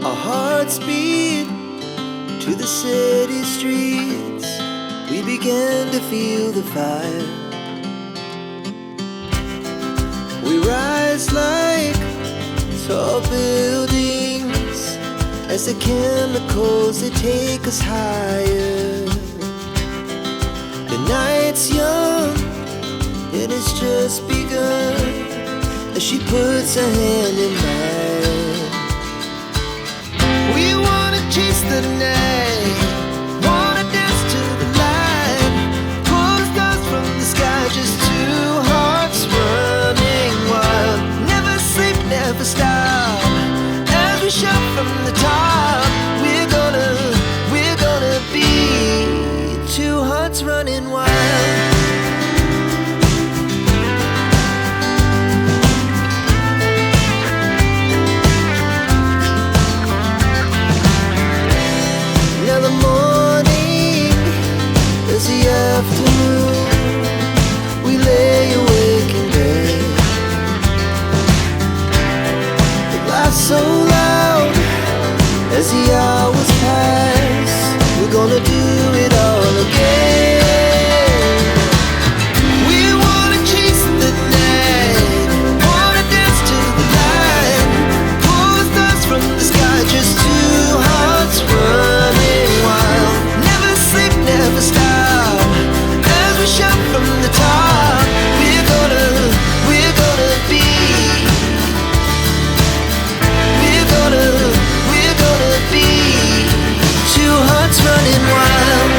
Our hearts beat to the city streets. We began to feel the fire. We rise like tall buildings as the chemicals, they take us higher. The night's young, it has just begun, as she puts her hand in mine. We wanna chase the night, wanna dance to the light, pull the stars from the sky, just two hearts running wild. Never sleep, never stop, as we shout from the top. We're gonna be two hearts running wild. Now the morning is the afternoon. We lay awake in bed. The laughs so loud as the hours pass. We're gonna do it all again. We wanna chase the night, wanna dance to the light, pull the stars from the sky, just two hearts running wild. Never sleep, never stop, as we shout from the top. We're gonna be, we're gonna be two hearts running wild.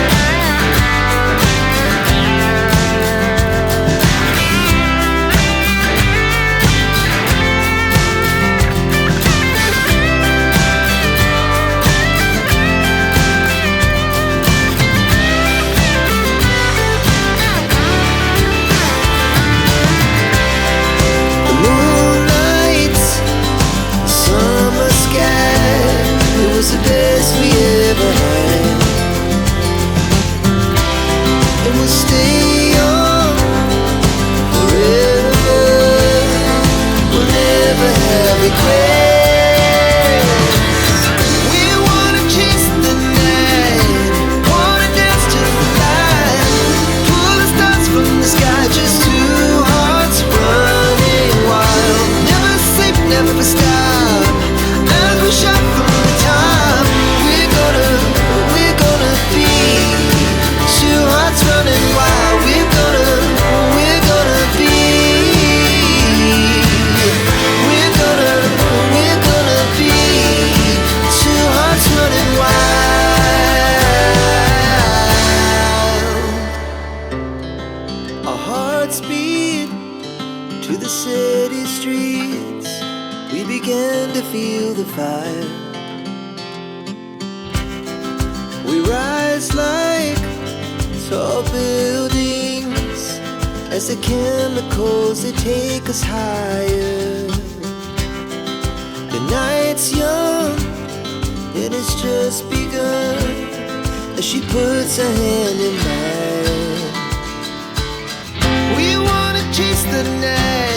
The moonlight, summer sky, it was the best we ever had. And we'll stay on forever. We'll never have regrets. We wanna chase the night, wanna dance to the light, pull the stars from the sky, just two hearts running wild. Never sleep, never stop, as we shout from the top. We're gonna be two hearts running wild. We're gonna be, we're gonna be two hearts running wild. Our hearts beat to the city streets. We began to feel the fire. We rise like tall buildings as the chemicals, they take us higher. The night's young, it has just begun, as she puts her hand in mine. We wanna chase the night,